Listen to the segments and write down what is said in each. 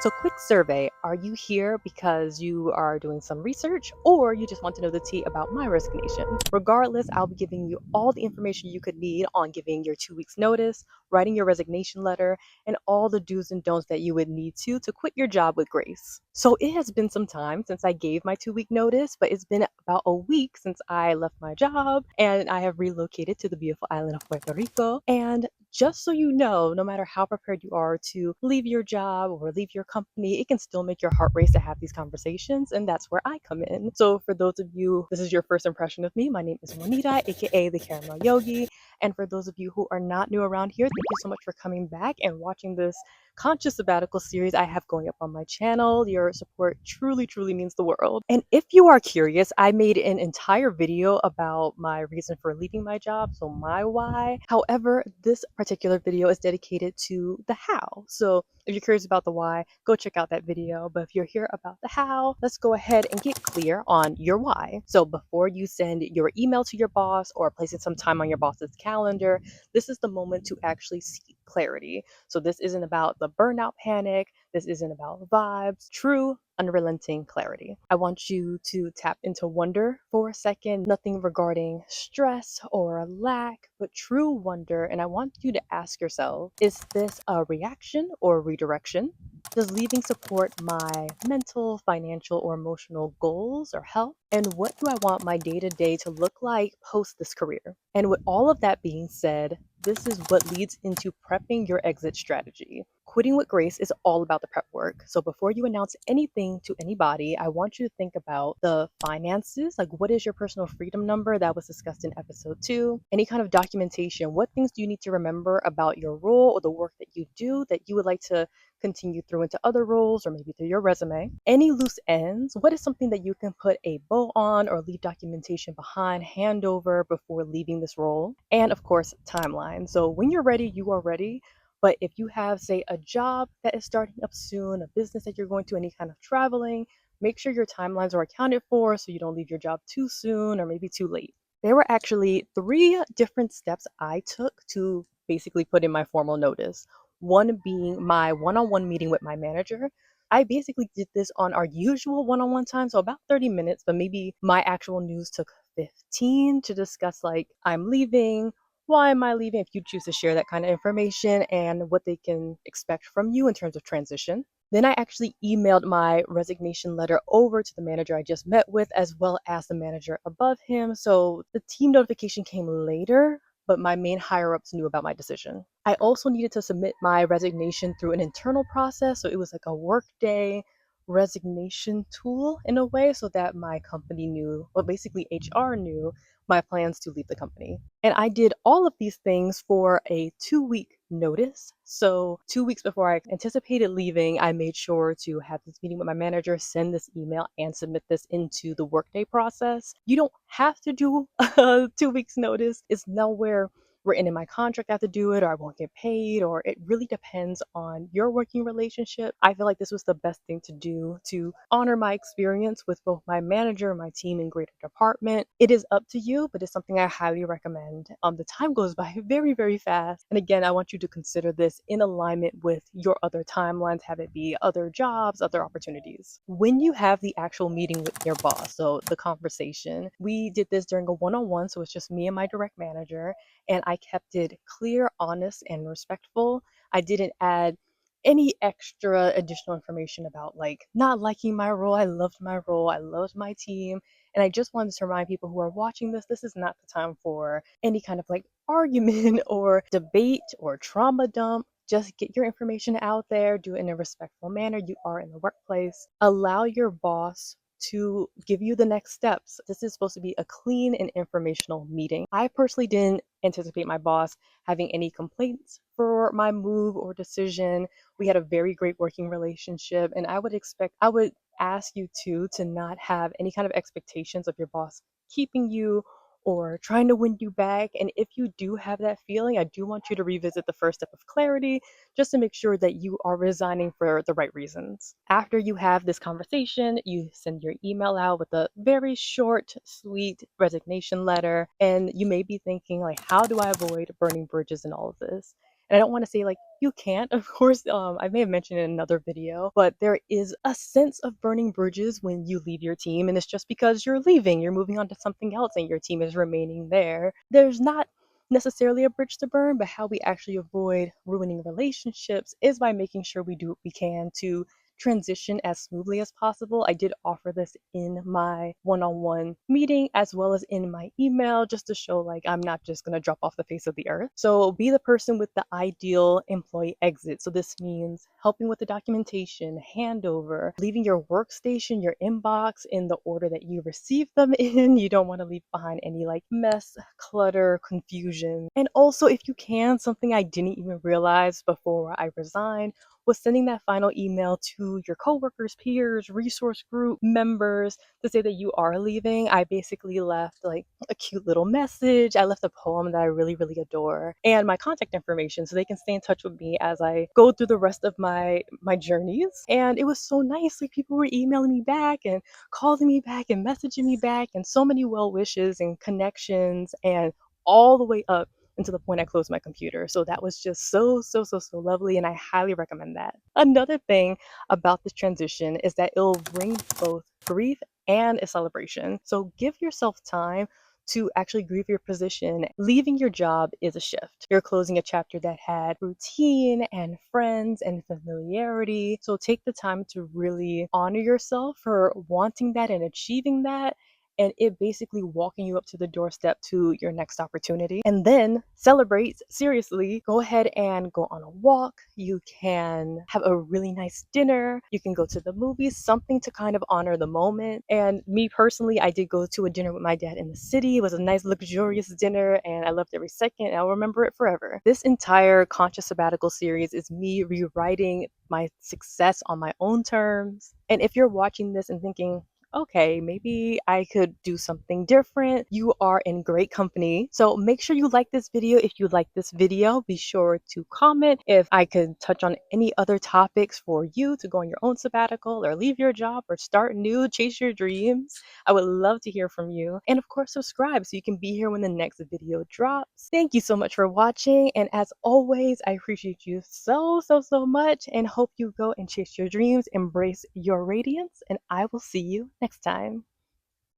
So, quick survey. Are you here because you are doing some research or you just want to know the tea about my resignation? Regardless, I'll be giving you all the information you could need on giving your 2 weeks notice, writing your resignation letter, and all the do's and don'ts that you would need to quit your job with grace. So, it has been some time since I gave my 2 week notice, but it's been about a week since I left my job and I have relocated to the beautiful island of Puerto Rico. And just so you know, no matter how prepared you are to leave your job or leave your company, it can still make your heart race to have these conversations. And that's where I come in. So, for those of you, this is your first impression of me. My name is Juanita, aka the Caramel Yogi. And for those of you who are not new around here, thank you so much for coming back and watching this Conscious Sabbatical series I have going up on my channel. Your support truly, truly means the world. And if you are curious, I made an entire video about my reason for leaving my job, so my why. However, this particular video is dedicated to the how. So if you're curious about the why, go check out that video. But if you're here about the how, let's go ahead and get clear on your why. So before you send your email to your boss or placing some time on your boss's calendar, this is the moment to actually seek clarity. So this isn't about the burnout panic. This isn't about vibes. True, unrelenting clarity. I want you to tap into wonder for a second, nothing regarding stress or lack, but true wonder. And I want you to ask yourself, is this a reaction or redirection? Does leaving support my mental, financial, or emotional goals or health? And what do I want my day to day to look like post this career? And with all of that being said, this is what leads into prepping your exit strategy. Quitting with grace is all about the prep work. So before you announce anything to anybody, I want you to think about the finances, like what is your personal freedom number that was discussed in episode 2, any kind of documentation, what things do you need to remember about your role or the work that you do that you would like to continue through into other roles or maybe through your resume. Any loose ends, what is something that you can put a bow on or leave documentation behind, hand over before leaving this role? And of course, timeline. So when you're ready, you are ready. But if you have, say, a job that is starting up soon, a business that you're going to, any kind of traveling, make sure your timelines are accounted for so you don't leave your job too soon or maybe too late. There were actually 3 different steps I took to basically put in my formal notice. One being my one-on-one meeting with my manager. I basically did this on our usual one-on-one time, so about 30 minutes, but maybe my actual news took 15 to discuss, like, I'm leaving, why am I leaving, if you choose to share that kind of information, and what they can expect from you in terms of transition. Then I actually emailed my resignation letter over to the manager I just met with, as well as the manager above him. So the team notification came later, but my main higher ups knew about my decision. I also needed to submit my resignation through an internal process. So it was like a workday resignation tool in a way, so that my company knew, well, basically HR knew my plans to leave the company. And I did all of these things for a 2 week notice. So 2 weeks before I anticipated leaving, I made sure to have this meeting with my manager, send this email, and submit this into the workday process. You don't have to do a 2 weeks notice. It's nowhere written in my contract I have to do it or I won't get paid, or it really depends on your working relationship. I feel like this was the best thing to do to honor my experience with both my manager and my team in greater department. It is up to you, but it's something I highly recommend. The time goes by very, very fast. And again, I want you to consider this in alignment with your other timelines, have it be other jobs, other opportunities. When you have the actual meeting with your boss, so the conversation, we did this during a one-on-one, so it's just me and my direct manager, and I kept it clear, honest, and respectful. I didn't add any extra additional information about like not liking my role. I loved my role. I loved my team. And I just wanted to remind people who are watching this is not the time for any kind of like argument or debate or trauma dump. Just get your information out there, do it in a respectful manner. You are in the workplace. Allow your boss to give you the next steps. This is supposed to be a clean and informational meeting. I personally didn't anticipate my boss having any complaints for my move or decision. We had a very great working relationship, and I would ask you to not have any kind of expectations of your boss keeping you or trying to win you back. And if you do have that feeling, I do want you to revisit the first step of clarity just to make sure that you are resigning for the right reasons. After you have this conversation, you send your email out with a very short, sweet resignation letter. And you may be thinking, like, how do I avoid burning bridges in all of this? And I don't want to say like you can't, of course, I may have mentioned in another video, but there is a sense of burning bridges when you leave your team, and it's just because you're leaving, you're moving on to something else, and your team is remaining there. There's not necessarily a bridge to burn, but how we actually avoid ruining relationships is by making sure we do what we can to transition as smoothly as possible. I did offer this in my one-on-one meeting as well as in my email just to show like I'm not just going to drop off the face of the earth. So be the person with the ideal employee exit. So this means helping with the documentation, handover, leaving your workstation, your inbox in the order that you received them in. You don't want to leave behind any like mess, clutter, confusion. And also, if you can, something I didn't even realize before I resigned was sending that final email to your coworkers, peers, resource group members to say that you are leaving. I basically left like a cute little message. I left a poem that I really, really adore and my contact information so they can stay in touch with me as I go through the rest of my journeys. And it was so nice. Like people were emailing me back and calling me back and messaging me back and so many well wishes and connections and all the way up until the point I closed my computer. So that was just so, so, so, so lovely. And I highly recommend that. Another thing about this transition is that it'll bring both grief and a celebration. So give yourself time to actually grieve your position. Leaving your job is a shift. You're closing a chapter that had routine and friends and familiarity. So take the time to really honor yourself for wanting that and achieving that, and it basically walking you up to the doorstep to your next opportunity. And then celebrate seriously. Go ahead and go on a walk. You can have a really nice dinner. You can go to the movies, something to kind of honor the moment. And me personally, I did go to a dinner with my dad in the city. It was a nice, luxurious dinner, and I loved every second, and I'll remember it forever. This entire Conscious Sabbatical series is me rewriting my success on my own terms. And if you're watching this and thinking, okay, maybe I could do something different, you are in great company. So make sure you like this video. If you like this video, be sure to comment if I could touch on any other topics for you to go on your own sabbatical or leave your job or start new, chase your dreams. I would love to hear from you. And of course, subscribe so you can be here when the next video drops. Thank you so much for watching. And as always, I appreciate you so, so, so much and hope you go and chase your dreams, embrace your radiance, and I will see you next time.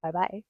Bye bye.